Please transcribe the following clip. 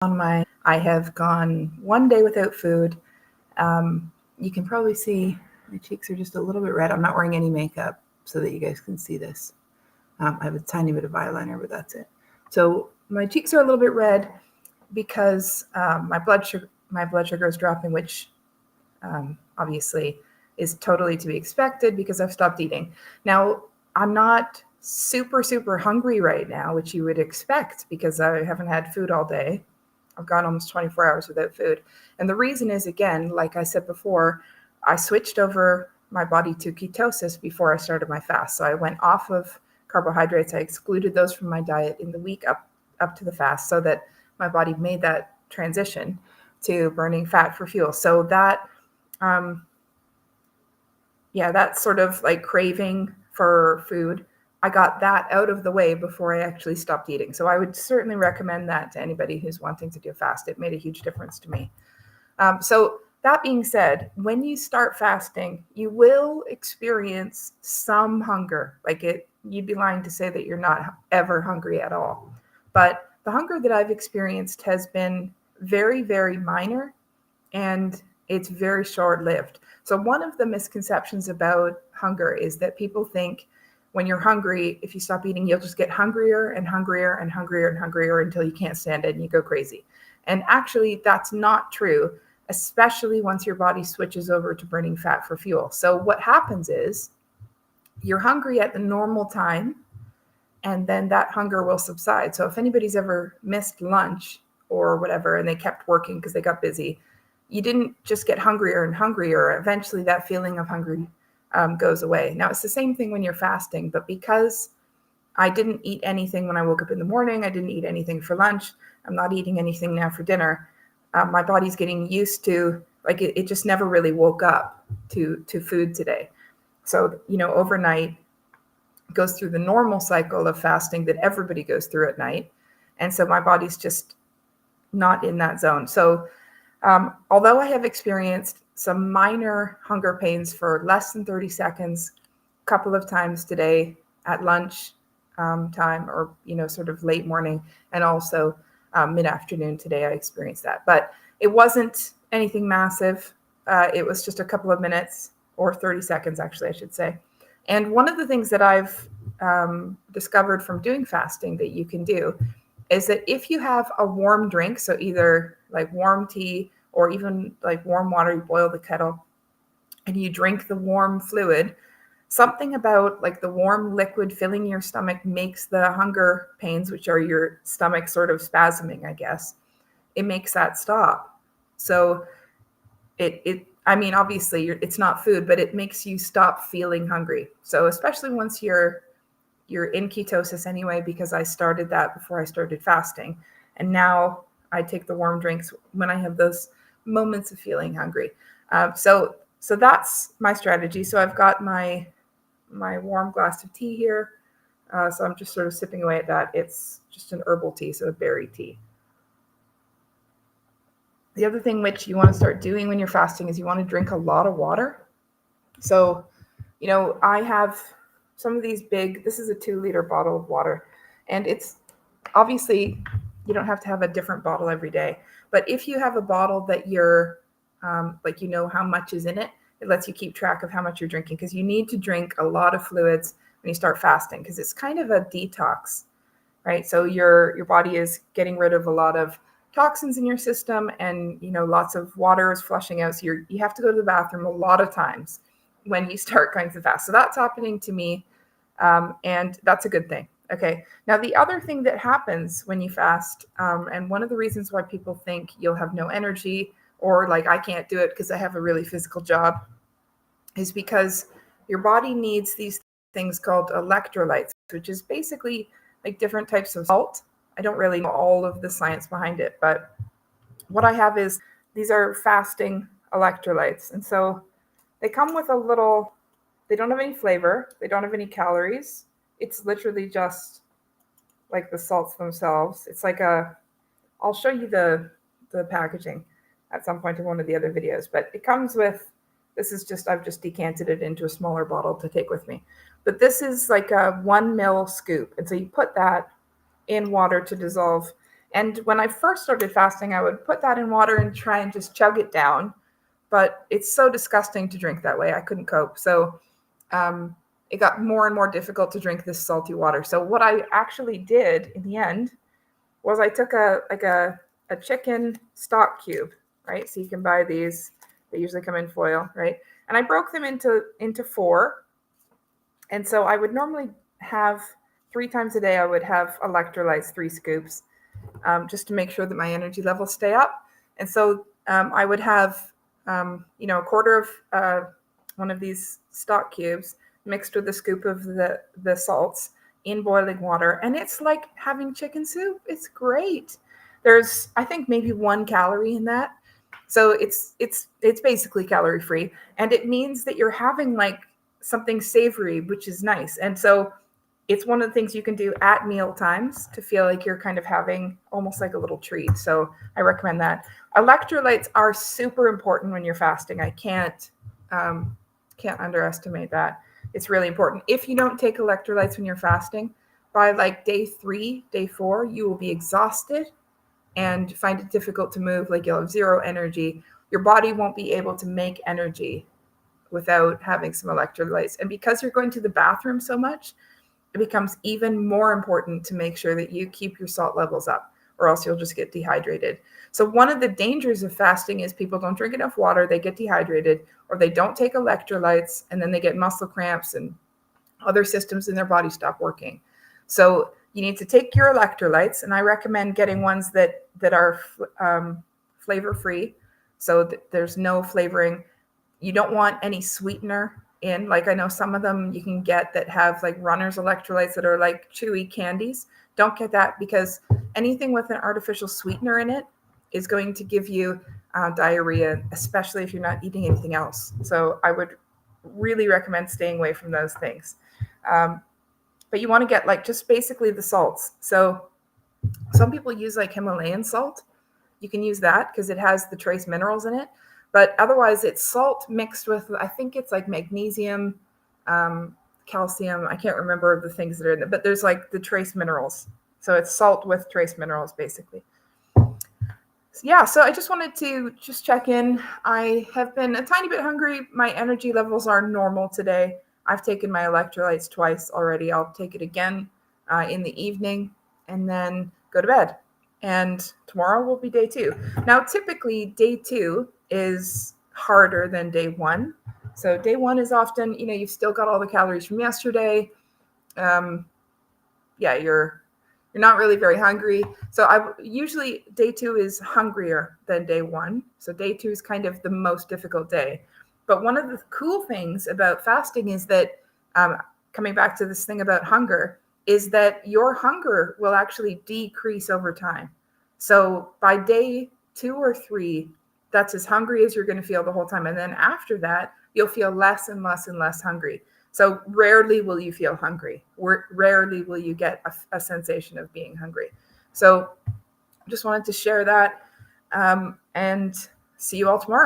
I have gone one day without food. You can probably see my cheeks are just a little bit red. I'm not wearing any makeup so that you guys can see this. I have a tiny bit of eyeliner, but that's it. So my cheeks are a little bit red because my blood sugar is dropping, which obviously is totally to be expected because I've stopped eating. Now, I'm not super hungry right now, which you would expect because I haven't had food all day. I've gone almost 24 hours without food. And the reason is, again, like I said before, I switched over my body to ketosis before I started my fast. So I went off of carbohydrates. I excluded those from my diet in the week up to the fast so that my body made that transition to burning fat for fuel. So that that sort of like craving for food, I got that out of the way before I actually stopped eating. So I would certainly recommend that to anybody who's wanting to do a fast. It made a huge difference to me. So that being said, when you start fasting, you will experience some hunger. You'd be lying to say that you're not ever hungry at all. But the hunger that I've experienced has been very minor, and it's very short-lived. So one of the misconceptions about hunger is that people think when you're hungry, if you stop eating, you'll just get hungrier and hungrier and hungrier and hungrier until you can't stand it and you go crazy. And actually, that's not true, especially once your body switches over to burning fat for fuel. So what happens is you're hungry at the normal time, and then that hunger will subside. So if anybody's ever missed lunch or whatever and they kept working because they got busy, you didn't just get hungrier and hungrier. Eventually that feeling of hungry goes away. Now it's the same thing when you're fasting, but because I didn't eat anything when I woke up in the morning, I didn't eat anything for lunch, I'm not eating anything now for dinner, my body's getting used to, it just never really woke up to food today. So, overnight goes through the normal cycle of fasting that everybody goes through at night. And so my body's just not in that zone. So although I have experienced some minor hunger pains for less than 30 seconds, a couple of times today at lunch time, or, sort of late morning, and also mid-afternoon today, I experienced that. But it wasn't anything massive. It was just a couple of minutes, or 30 seconds, actually, I should say. And one of the things that I've discovered from doing fasting that you can do is that if you have a warm drink, so either like warm tea or even like warm water, you boil the kettle and you drink the warm fluid, something about like the warm liquid filling your stomach makes the hunger pains, which are your stomach sort of spasming, I guess, it makes that stop. So obviously it's not food, but it makes you stop feeling hungry. So especially once you're in ketosis anyway, because I started that before I started fasting. And now I take the warm drinks when I have those moments of feeling hungry. So that's my strategy. So I've got my warm glass of tea here. So I'm just sort of sipping away at that. It's just an herbal tea, so a berry tea. The other thing which you want to start doing when you're fasting is you want to drink a lot of water. So, I have some of these this is a 2-liter bottle of water, and it's obviously, you don't have to have a different bottle every day, but if you have a bottle that you're how much is in it, it lets you keep track of how much you're drinking, because you need to drink a lot of fluids when you start fasting, because it's kind of a detox, right? So your body is getting rid of a lot of toxins in your system, and lots of water is flushing out, so you have to go to the bathroom a lot of times when you start going to fast. So that's happening to me, and that's a good thing. Okay, now the other thing that happens when you fast, and one of the reasons why people think you'll have no energy, or like I can't do it because I have a really physical job, is because your body needs these things called electrolytes, which is basically like different types of salt. I don't really know all of the science behind it, but what I have is these are fasting electrolytes. And so they come with they don't have any flavor. They don't have any calories. It's literally just like the salts themselves. It's like I'll show you the packaging at some point in one of the other videos, but it comes with, I've just decanted it into a smaller bottle to take with me. But this is like a 1 ml scoop. And so you put that in water to dissolve, And when I first started fasting, I would put that in water and try and just chug it down. But it's so disgusting to drink that way. I couldn't cope. So it got more and more difficult to drink this salty water. So what I actually did in the end was I took a chicken stock cube, right? So you can buy these. They usually come in foil, right? And I broke them into four. And so I would normally have 3 times a day, I would have electrolytes, 3 scoops, just to make sure that my energy levels stay up. And so I would have, a quarter of one of these stock cubes mixed with a scoop of the salts in boiling water. And it's like having chicken soup. It's great. There's, I think, maybe 1 calorie in that. So it's basically calorie free. And it means that you're having like something savory, which is nice. And so it's one of the things you can do at meal times to feel like you're kind of having almost like a little treat. So I recommend that. Electrolytes are super important when you're fasting. I can't underestimate that. It's really important. If you don't take electrolytes when you're fasting, by like day 3, day 4, you will be exhausted and find it difficult to move. Like you'll have zero energy. Your body won't be able to make energy without having some electrolytes. And because you're going to the bathroom so much, it becomes even more important to make sure that you keep your salt levels up, or else you'll just get dehydrated. So one of the dangers of fasting is people don't drink enough water, they get dehydrated, or they don't take electrolytes, and then they get muscle cramps and other systems in their body stop working. So you need to take your electrolytes, and I recommend getting ones that are flavor free, so that there's no flavoring. You don't want any sweetener in. Like I know some of them you can get that have like Runner's electrolytes that are like chewy candies. Don't get that, because anything with an artificial sweetener in it is going to give you diarrhea, especially if you're not eating anything else. So I would really recommend staying away from those things. But you want to get like just basically the salts. So some people use like Himalayan salt. You can use that because it has the trace minerals in it. But otherwise, it's salt mixed with, I think it's like magnesium, calcium. I can't remember the things that are in it, but there's like the trace minerals. So it's salt with trace minerals, basically. Yeah, so I just wanted to just check in. I have been a tiny bit hungry. My energy levels are normal today. I've taken my electrolytes twice already. I'll take it again in the evening and then go to bed. And tomorrow will be day 2. Now, typically, day 2 is harder than day 1. So day 1 is often, you've still got all the calories from yesterday. You're not really very hungry. So usually day 2 is hungrier than day 1. So day 2 is kind of the most difficult day. But one of the cool things about fasting is that, coming back to this thing about hunger, is that your hunger will actually decrease over time. So by day 2 or 3, that's as hungry as you're going to feel the whole time. And then after that, you'll feel less and less and less hungry. So rarely will you feel hungry. Rarely will you get a sensation of being hungry. So just wanted to share that, and see you all tomorrow.